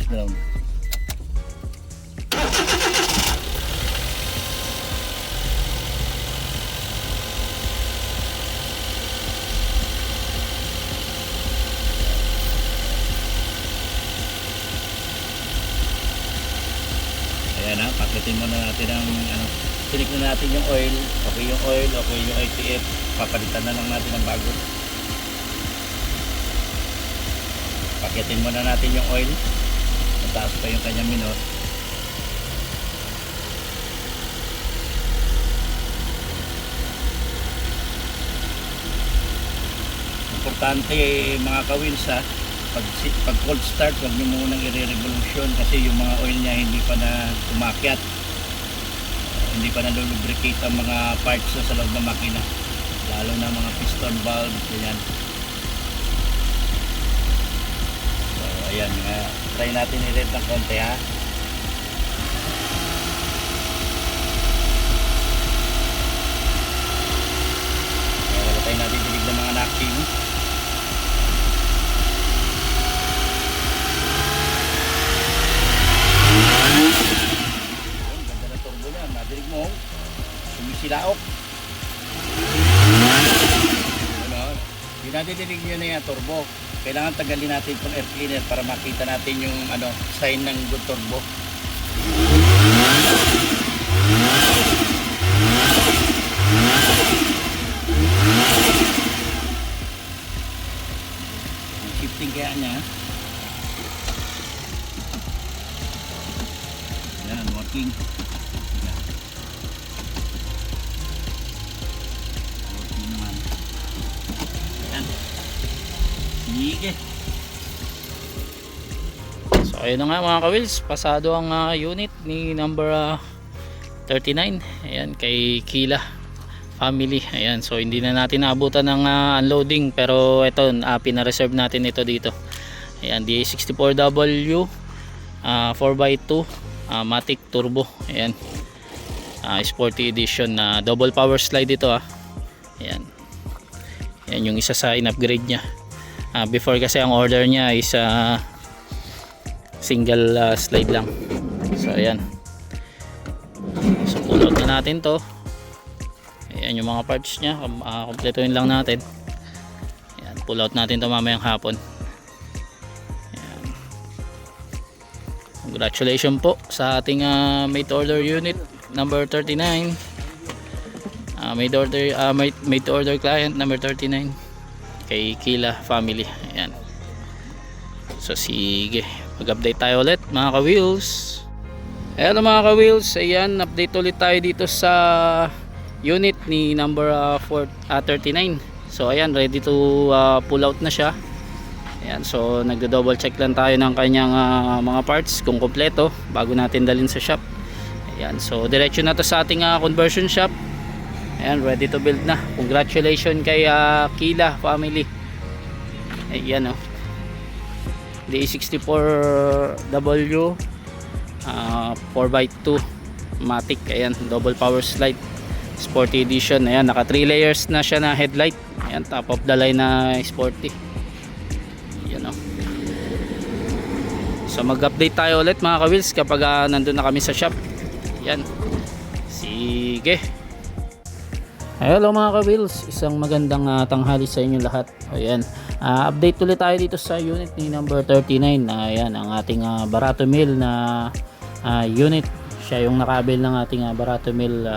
ground. Ayan ha, pakitin muna natin ang tinik na natin yung oil. Okay yung oil, okay yung ITF. Papalitan na lang natin ang bago. Pakitin muna natin yung oil. Mataas pa yung kanyang minor. Importante mga ka-wheels ha, pag cold start huwag nyo munang i-revolution kasi yung mga oil nya hindi pa na umakyat, hindi pa na lubricate ang mga parts sa loob ng makina, lalo na mga piston valve, ganyan. So ayan, try natin i-rev ng konti ha. Wala tayo natin dinig ng mga knocking. Sumisilaok. Hindi natin dinig nyo na yan, turbo. Kailangan tagalin natin itong air cleaner para makita natin yung sign ng good turbo. Ang shifting kaya niya. Yan, working. Sige. So ayun na nga mga ka-wheels, pasado ang unit ni number 39. Ayan, kay Kila family. Ayan, so hindi na natin naabutan ng unloading, pero ito pina-reserve natin ito dito. Ayan, DA64W 4x2 Matic Turbo. Ayan, sporty edition na double power slide ito Ayan. Ayan yung isa sa in-upgrade niya. Before kasi ang order niya is single slide lang. So ayan. So pull out na natin to. Ayan yung mga parts niya. Kompletuhin lang natin. Ayan, pull out natin to mamayang hapon. Ayan. Congratulations po sa ating made to order unit number 39. Made to order client number 39 kay Kila family. Ayan. So sige, mag-update tayo ulit mga ka-wheels. Hello mga ka-wheels, ayan, update ulit tayo dito sa unit ni number 39. So ayan, ready to pull out na siya. Ayan, so nagdo-double check lang tayo ng kanyang mga parts kung kompleto bago natin dalhin sa shop. Ayan, so diretso na to sa ating conversion shop. Ayan, ready to build na. Congratulations kay Kila family. Ayan DA64W 4x2 Matic. Ayan, double power slide sporty edition. Ayan, naka 3 layers na siya na headlight. Ayan, top of the line na sporty. Ayan So mag-update tayo ulit mga ka-wheels kapag nandun na kami sa shop. Ayan. Sige. Hello mga ka-wheels, isang magandang tanghali sa inyo lahat. Ayan, update ulit tayo dito sa unit ni number 39. Ayan, ang ating Barato Mill na unit. Siya yung nakabil ng ating Barato Mill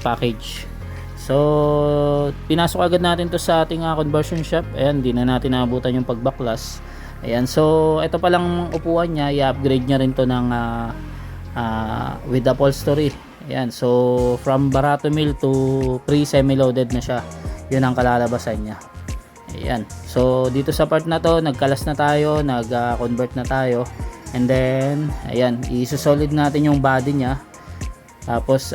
package. So, pinasok agad natin to sa ating conversion shop. Ayan, di na natin naabutan yung pagbaklas. Ayan, so ito palang upuan niya, i-upgrade niya rin to ng with upholstery. Ayan, so from Barato Mill to pre-semi-loaded na siya. Yun ang kalalabasan niya. Ayan, so dito sa part na to, nagkalas na tayo, nag-convert na tayo. And then, ayan, i-solid natin yung body niya. Tapos,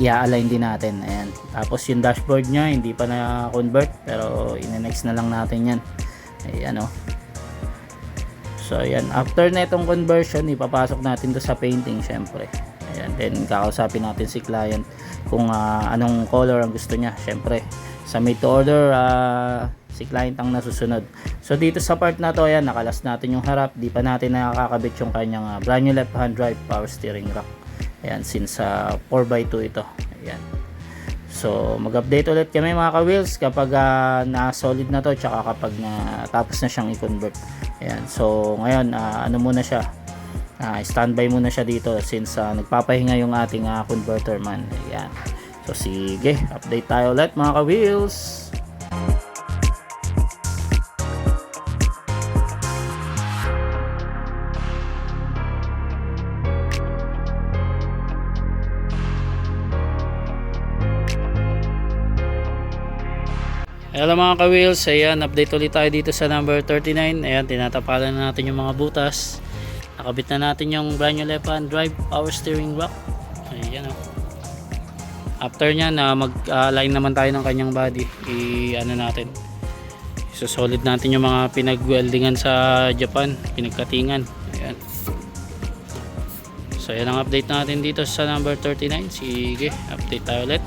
i-align din natin. Ayan, tapos yung dashboard niya, hindi pa na-convert. Pero, ine-next na lang natin yan. Ayan So, ayan, after na itong conversion, ipapasok natin to sa painting, syempre. Ayan, then kakausapin natin si client kung anong color ang gusto niya. Syempre, sa made to order si client ang nasusunod. So dito sa part na to, ayan, nakalas natin yung harap, di pa natin nakakabit yung kanyang brand new left hand drive power steering rack. Ayan, since 4x2 ito. Ayan. So mag-update ulit kami mga ka-wheels kapag na-solid na to, tsaka kapag tapos na siyang i-convert. Ayan. So ngayon, ano muna siya, standby muna siya dito since nagpapahinga yung ating converter man. Ayan. So sige, update tayo ulit mga ka-wheels. Hello mga ka-wheels, ayan, update ulit tayo dito sa number 39. Ayan, tinatapalan na natin yung mga butas. Nakabit na natin yung brand new left hand drive power steering rack. Ayan o. After nya na mag-align naman tayo ng kanyang body, i-ano natin, so-solid natin yung mga pinag-weldingan sa Japan, pinagkatingan. Ayan. So ayan ang update natin dito sa number 39. Sige, update tayo ulit.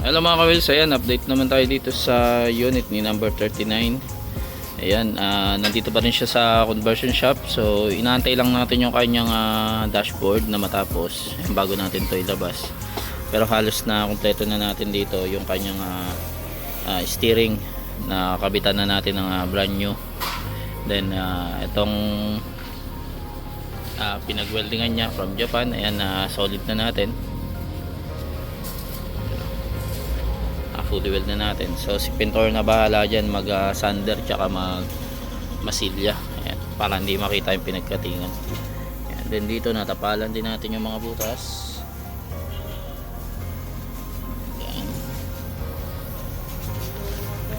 Hello mga ka-wheels, ayan, update naman tayo dito sa unit ni number 39. Ayan, nandito pa rin siya sa conversion shop. So inaantay lang natin yung kanyang dashboard na matapos bago natin to ilabas. Pero halos na kompleto na natin dito yung kanyang steering na kabitan na natin ng brand new. Then itong pinag-weldingan niya from Japan, ayan, solid na natin. Fully weld na natin. So si pintor na bahala dyan mag sander tsaka mag masilya. Ayan, para hindi makita yung pinagkatingan. Ayan, then dito natapalan din natin yung mga butas. Ayan.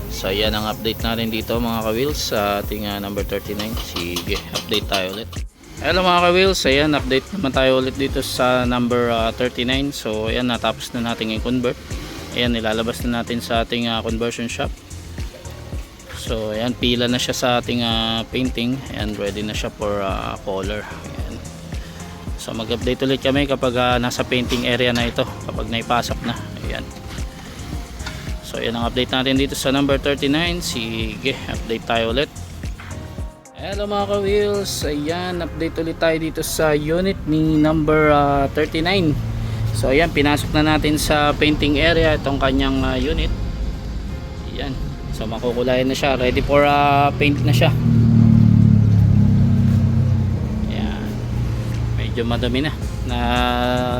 So yan ang update natin dito mga ka-wheels sa ating number 39. Sige, update tayo ulit. Hello mga ka-wheels, ayan, update naman tayo ulit dito sa number 39. So ayan, natapos na natin i-convert. Ayan, nilalabas na natin sa ating conversion shop. So ayan, pila na siya sa ating painting and ready na siya for color. Ayan. So mag-update ulit kami kapag nasa painting area na ito, kapag naipasok na. Ayan. So ayan ang update natin dito sa number 39. Sige, update tayo ulit. Hello mga ka-wheels, ayan, update ulit tayo dito sa unit ni number 39. So ayan, pinasok na natin sa painting area itong kanyang unit. Ayan, so makukulayan na siya, ready for paint na siya. Ayan, medyo madami na,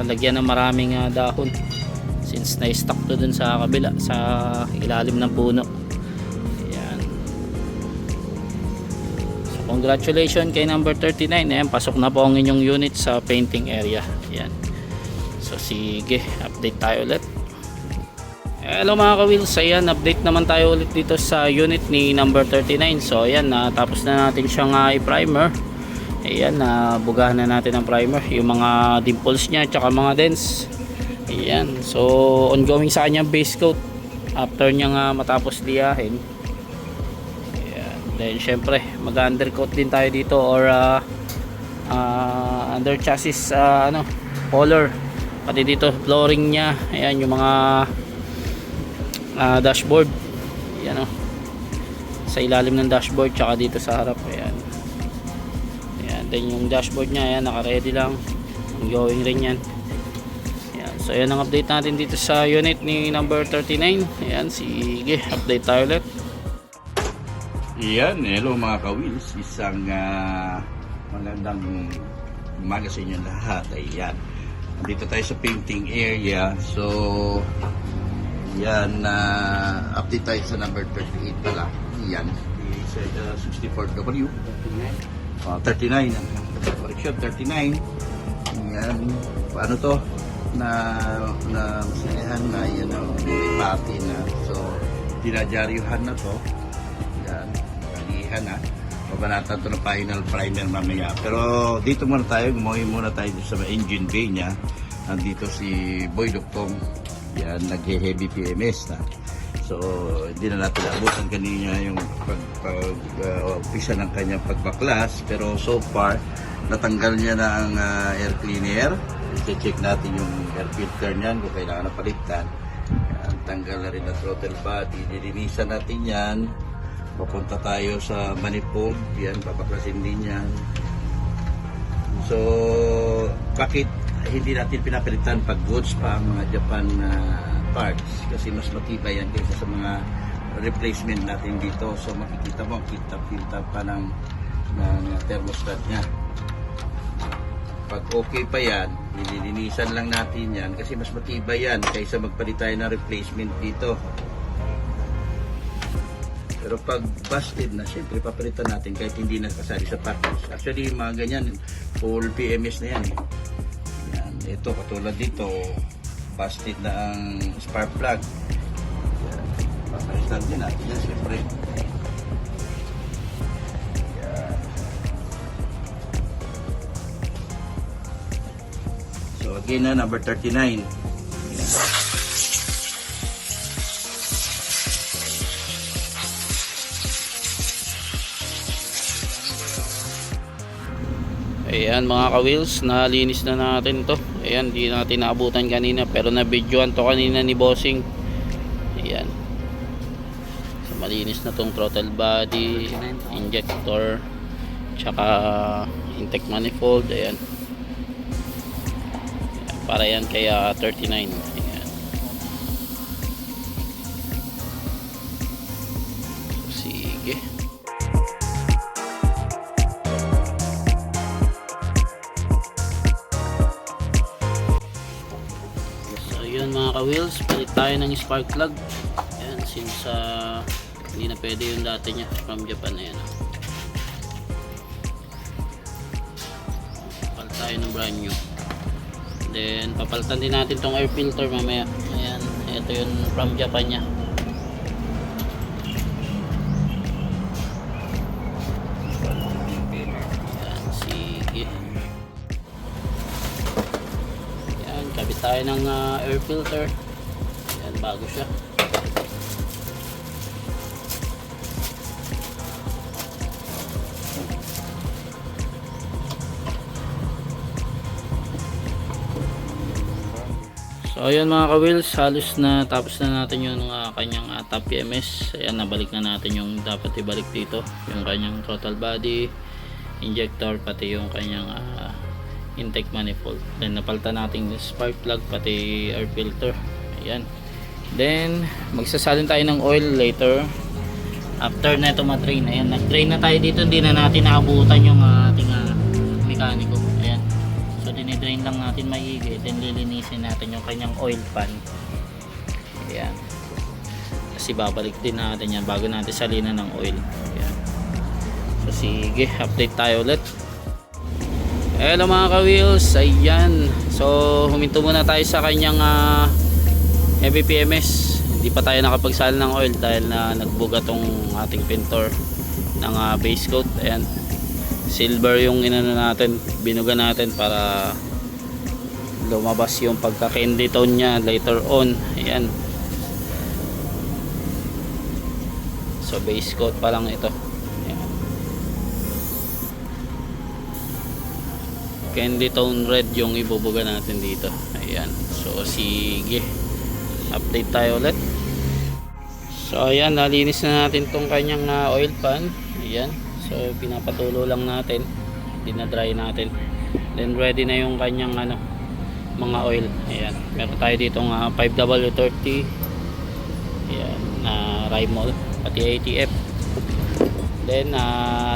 lagyan ng maraming dahon since na-stock to dun sa kabila, sa ilalim ng puno. Ayan, so congratulations kay number 39. Ayan, pasok na po ang inyong unit sa painting area. Ayan. So sige, update tayo ulit. Hello mga ka-wheels, ayan, update naman tayo ulit dito sa unit ni number 39. So ayan, tapos na natin siyang i-primer. Ayan, bugahan na natin ang primer, yung mga dimples niya tsaka mga dents. Ayan, so ongoing sa kanyang base coat after niya matapos liyahin. Ayan, then syempre mag-undercoat din tayo dito or under chassis color. Pati dito flooring niya, ayan, yung mga dashboard, ayan, sa ilalim ng dashboard tsaka dito sa harap. Ayan, ayan, then yung dashboard niya, ayan, naka ready lang, ongoing rin yan. Ayan, so ayan ang update natin dito sa unit ni number 39. Ayan, sige, update tayo ulit. Ayan, hello mga ka-wheels, isang magandang umaga sa inyo lahat. Ayan, dito tayo sa painting area. So yan, update tayo sa number 38 pala. Yan, 64W 39, correction 39. Yan, paano to na masilihan na, yan ang pati na. So dinajaryuhan na to. Yan, kalihan na. Mabanatan ito ng final primer mamaya. Pero dito muna tayo, gumawa muna tayo sa engine bay niya. Nandito si Boy Doctong. Yan, nag-heavy PMS na. So hindi na natin abutan kanina yung pag-umpisa ng kanyang pagbaklas. Pero so far, natanggal niya na ang air cleaner. I-check natin yung air filter niyan kung kailangan na palitan. Yan. tanggal na rin ang throttle body. Dilinisan natin yan. Papunta tayo sa manifold. Yan, papaklasin din yan. So, bakit hindi natin pinapalitan pag goods pa ang mga Japan parts? Kasi mas matibay yan kaysa sa mga replacement natin dito. So, makikita mo, kita pa ng thermostat niya. Pag okay pa yan, nililinisan lang natin yan kasi mas matibay yan kaysa magpalit tayo ng replacement dito. Pero pag busted na, syempre papalitan natin kahit hindi nakasali sa package. Actually, mga ganyan, full PMS na yan. Yan. Ito, katulad dito, busted na ang spark plug. Yan. Papalitan din natin yan, syempre. Yan. So again na, number 39. Yan. Ayan mga ka-wheels, nalinis na natin to. Ayan, di natin naabutan kanina pero na-videoan to kanina ni Bossing. Ayan. So malinis na tong throttle body, injector, tsaka intake manifold. Ayan. Ayan, para yan kaya 39. Ayan. So, sige. Ayan mga ka-wheels, palit tayo ng spark plug. Ayan, since hindi na pwede yung dati niya from Japan. Ayan, palit tayo ng brand new. Then papalitan din natin tong air filter mamaya. Ayan, ito yung from Japan niya. Ayan, sige. Kabit tayo ng air filter. Yan, bago siya. So ayan mga ka-wheels, halos na tapos na natin yung kanyang top PMS. Ayan, nabalik na natin yung dapat ibalik dito, yung kanyang throttle body, injector, pati yung kanyang intake manifold. Then napalitan natin yung spark plug pati air filter. Ayan. Then magsasalin tayo ng oil later after na ito ma-drain. Ayan, nag-drain na tayo dito, hindi na natin naabutan yung ating mekaniko. Ayan. So dinidrain lang natin maigi, then lilinisin natin yung kanyang oil pan. Ayan. Kasi babalik din natin yan bago natin salinan ng oil. Ayan. So sige, update tayo ulit. Hello mga ka-wheels, ayan. So huminto muna tayo sa kanyang heavy PMS. Hindi pa tayo nakapagsali ng oil dahil na nagbuga tong ating pintor ng base coat. Ayan, silver yung inano natin, binuga natin para lumabas yung pagka candy tone nya later on. Ayan. So base coat pa lang ito. Candy tone red yung ibubuga natin dito. Ayan. So sige, update tayo ulit. So ayan, nalinis na natin tong kanyang oil pan. Ayan. So pinapatulo lang natin, dinadry natin. Then ready na yung kanyang mga oil. Ayan. Meron tayo ditong 5W30. Ayan, na Rymol pati ATF. Then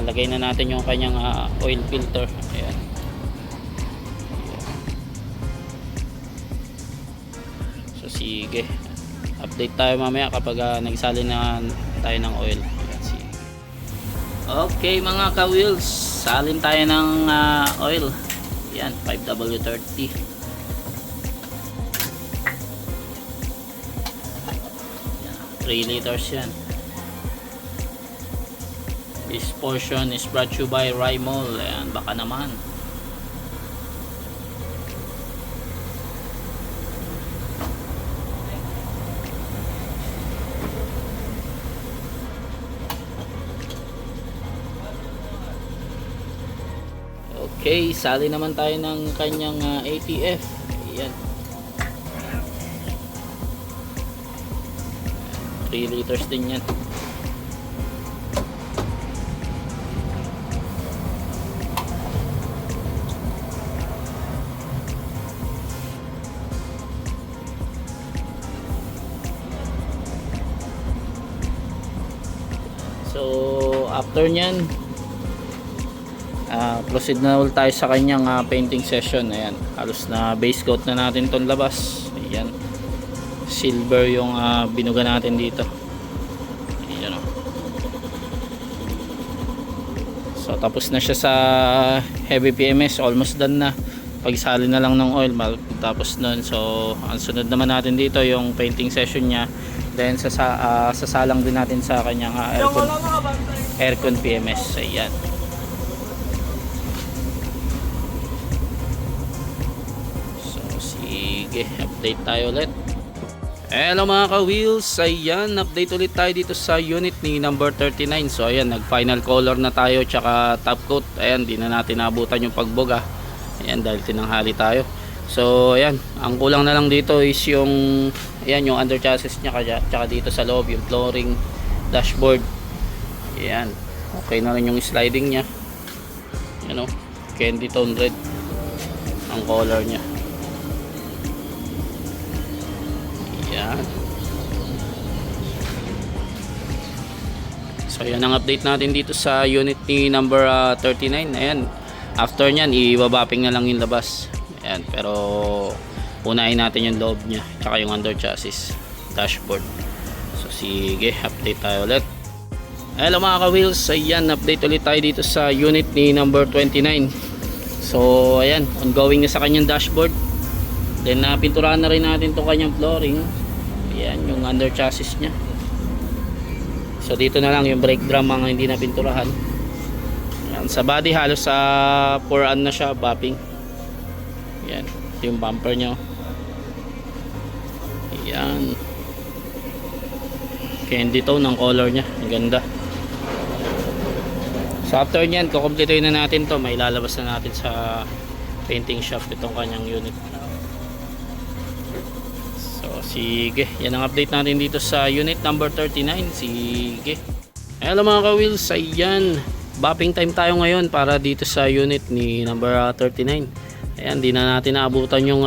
lagay na natin yung kanyang oil filter. Ayan. Sige, update tayo mamaya kapag nagsali na tayo ng oil. Okay mga ka-wheels, salin tayo ng oil. Yan, 5W30. Yan, 3 liters yan. This portion is brought to you by Rymol. Ayan, baka naman. Okay, sali naman tayo ng kanyang ATF. Ayan. 3 liters din yan. So after nyan, proceed na ulit tayo sa kanyang painting session. Ayan, halos na base coat na natin tong labas. Ayan, silver yung binuga natin dito. Ayan, oh. So tapos na siya sa heavy PMS, almost done na. Pagsali na lang ng oil tapos nun. So ang sunod naman natin dito yung painting session niya. Then sasalang din natin sa kanyang aircon PMS. Ayan. So sige, update tayo ulit. Hello mga ka-wheels, ayan, update ulit tayo dito sa unit ni number 39. So ayan, nag final color na tayo tsaka top coat. Ayan, di na natin nabutan yung pagbuga. Ayan, dahil tinanghali tayo. So ayan, ang kulang na lang dito is yung ayan, yung under chassis niya, tsaka dito sa loob yung flooring, dashboard. Ayan, okay na rin yung sliding niya. Ayan, oh, candy tone red ang color niya. Ayan. So ayan ang update natin dito sa unit ni number 39. Ayan, after nyan ibabapping na lang yung labas. Ayan, pero unahin natin yung loob nya tsaka yung under chassis, dashboard. So sige, update tayo ulit. Hello mga ka-wheels, ayan, update ulit tayo dito sa unit ni number 29. So ayan, ongoing na sa kanyang dashboard. Then napinturahan na rin natin itong kanyang flooring. Ayan, yung under chassis nya. So dito na lang yung brake drum ang hindi napinturahan. Ayan, sa body halos sa 4 na siya, bapping. Ayan, yung bumper nyo. Ayan, candy tone ng color nya, ang ganda. So after nyan, kukumplituin na natin to, may lalabas na natin sa painting shop itong kanyang unit. So sige, yan ang update natin dito sa unit number 39. Sige, hello mga ka-wheels, ayan, bapping time tayo ngayon para dito sa unit ni number 39. Ayan, di na natin naabutan yung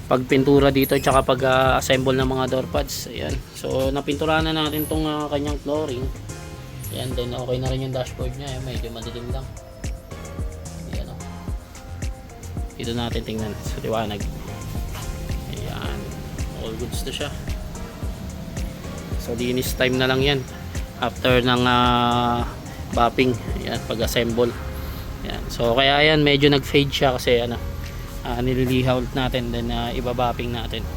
pagpintura dito tsaka pag-assemble ng mga door pads. Ayan, so napinturahan na natin tong kanyang flooring. Ayan, then okay na rin yung dashboard nya. Ayan, medyo madilim lang. Ayan, oh. Dito natin tingnan sa liwanag. Ayan, all goods na siya. So linis time na lang yan after ng bapping. Ayan, pag-assemble. Ayan. So kaya yan medyo nag-fade siya kasi ano, nililihaw natin, then ibabapping natin.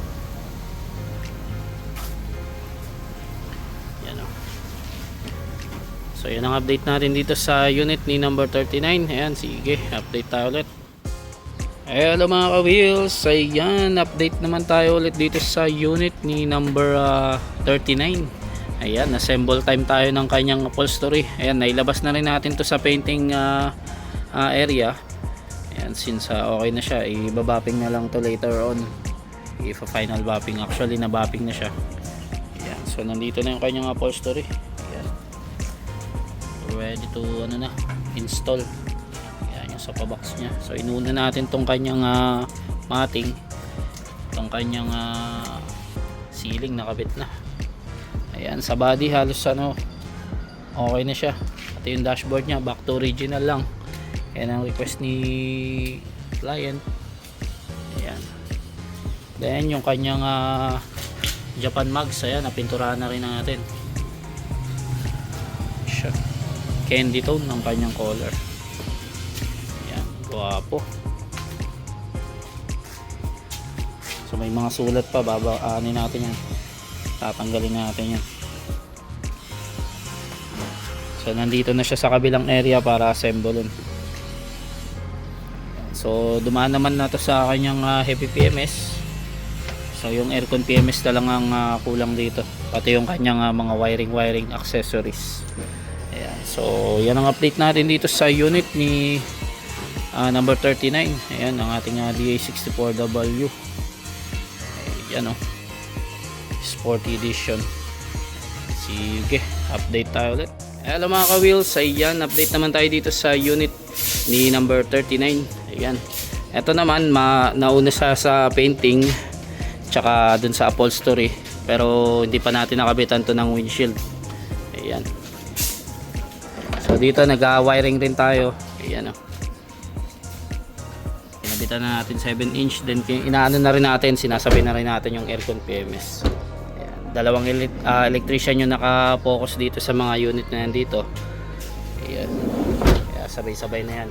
Yan, oh. So yan ang update natin dito sa unit ni number 39. Ayan, sige, update tayo ulit. Hello mga ka-wheels, ayan, update naman tayo ulit dito sa unit ni number 39. Ayan, assemble time tayo ng kanyang upholstery. Ayan, nailabas na rin natin to sa painting area. Ayan, since okay na siya, ibabapping na lang to later on. If a final bapping, actually na bapping na siya. Ayan, so nandito na yung kanyang upholstery. Ayan, ready to ano na, install. Ayan, yung sofa box nya. So inuna natin tong kanyang matting, tong kanyang ceiling nakabit na. Ayan, sa body halos ano, okay na siya. Pati yung dashboard nya back to original lang. Yan ang request ni client. Ayan. Then yung kanyang Japan mags, ayan, napinturahan na rin natin. Siya, candy tone ng kanyang color. Ayan, guwapo. So may mga sulat pa, babaanin natin yan, tatanggalin natin yan. So nandito na siya sa kabilang area para assemble. So dumaan naman na to sa kanyang heavy PMS. So yung aircon PMS na lang ang kulang dito, pati yung kanyang mga wiring accessories. Ayan. So yan ang update natin dito sa unit ni number 39. Ayan ang ating DA64W. Ayan, oh, Sport Edition. Sige, update tayo ulit. Hello mga ka-wheels, ayan, update naman tayo dito sa unit ni number 39. Ayan, eto naman nauna sa painting tsaka dun sa upholstery, pero hindi pa natin nakabitan to ng windshield. Ayan, so dito nag-wiring rin tayo. Ayan, pinabitan na natin 7 inch, then inaano na rin natin, sinasabi na rin natin yung aircon PMS. Dalawang electrician yung naka-focus dito sa mga unit na yan dito. Ayan. Kaya sabay-sabay na yan.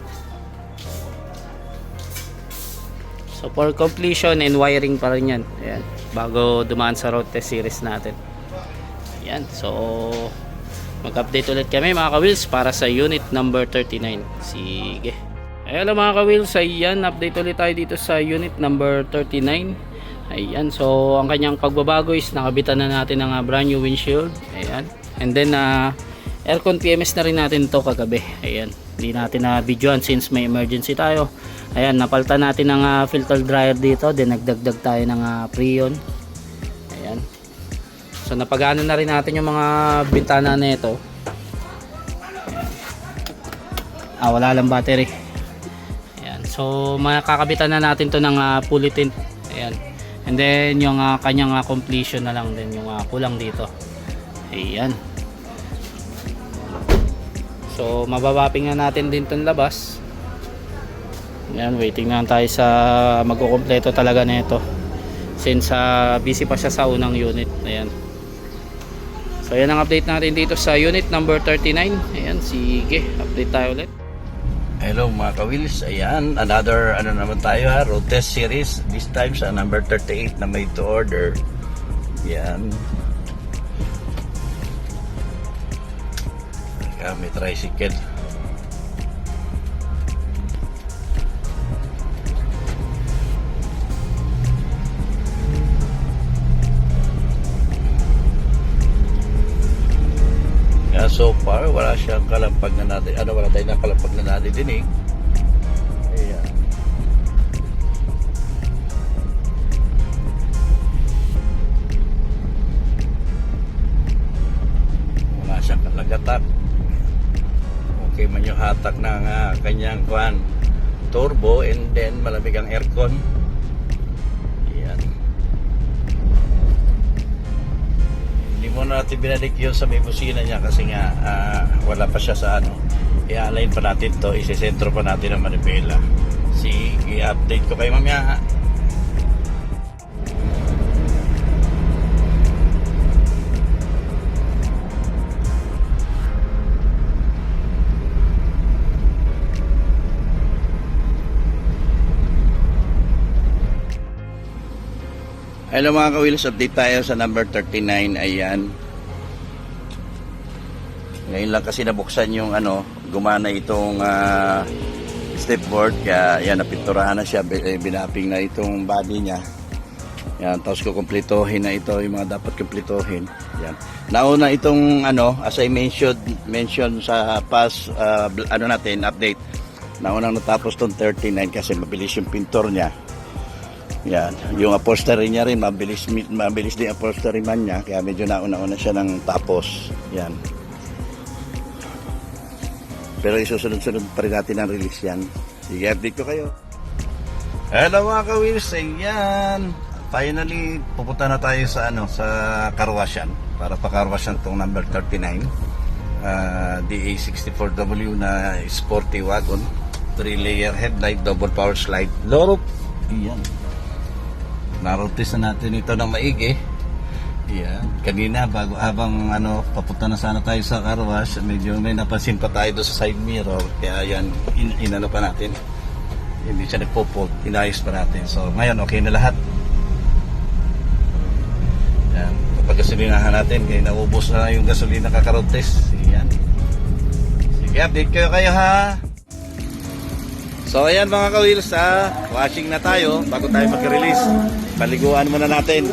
So for completion and wiring pa rin yan. Ayan. Bago dumaan sa road test series natin. Ayan. So mag-update ulit kami mga ka-wheels para sa unit number 39. Sige. Hello mga ka-wheels. Ayan. Update ulit tayo dito sa unit number 39. Ayan, so ang kanyang pagbabago is nakabitan na natin ng brand new windshield. Ayan. And then aircon PMS na rin natin to kagabi. Ayan. Hindi natin na videoan since may emergency tayo. Ayan, napalitan natin ng filter dryer dito, then nagdagdag tayo ng Freon. Ayan. So napagano na rin natin yung mga bintana nito. Wala lang battery. Ayan. So makakabitan na natin to ng fully tint. Ayan. And then yung kanyang completion na lang din yung kulang dito. Ayan. So mababapping na natin din tong labas. Ayan, waiting na tayo sa magkukumpleto talaga nito. Since busy pa siya sa unang unit. Ayan. So ayan ang update natin dito sa unit number 39. Ayan, sige, update tayo ulit. Hello mga ka-wheels, ayan, another naman tayo road test series, this time sa number 38 na made to order. Ayan. May tricycle. So far, wala siyang kalampag na natin. Wala tayong nakalampag na natin din eh. Ayan. Wala siyang kalagatak. Okay man yung hatak ng kanyang turbo, and then malamig ang aircon. Muna natin binalik yun sa may busina niya kasi nga wala pa siya sa i-align pa natin to, isisentro pa natin ang manipela. I-update ko kayo mamaya. Hello mga ka-wheels, update tayo sa number 39. Ayan. Ngayon lang kasi nabuksan yung gumana itong stepboard. Kaya yan, napinturahan na siya, binapping na itong body niya. Yan, tapos kukumpletohin na ito yung mga dapat kumpletohin. Yan. Nauna itong as I mentioned sa past natin update. Naunang natapos itong 39 kasi mabilis yung pintor niya. Yan, yung upholstery niya rin mabilis din upholstery man niya, kaya medyo nauna siya ng tapos. Yan. Pero isusunod-sunod pa rin natin ang release yan. Sige, update ko kayo. Hello mga ka-wheels, ayan. Finally, pupunta na tayo sa sa karwasyan para pa-karwasyan tong number 39. DA64W na sporty wagon, 3-layer headlight, double power slide, low roof. Ayan. Narotis na natin ito ng maigi. Yan. Kanina habang papunta na sana tayo sa car wash, medyo may napansin pa tayo doon sa side mirror. Kaya yan, inano pa natin. Hindi siya nagpo-fault. Inayos pa natin. So ngayon okay na lahat. Yan. Kapag gasolinahan natin, kaya naubos na lang yung gasolina kakarotes. Yan. Sige, update kayo ha. So ayan mga ka-wheels, washing na tayo bago tayo mag-release. Paliguan muna natin.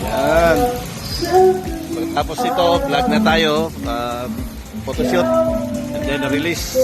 Ayan. Tapos ito, vlog na tayo, photoshoot, and then release.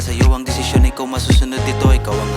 Nasa iyo ang desisyon, ikaw masusunod dito. Ikaw ang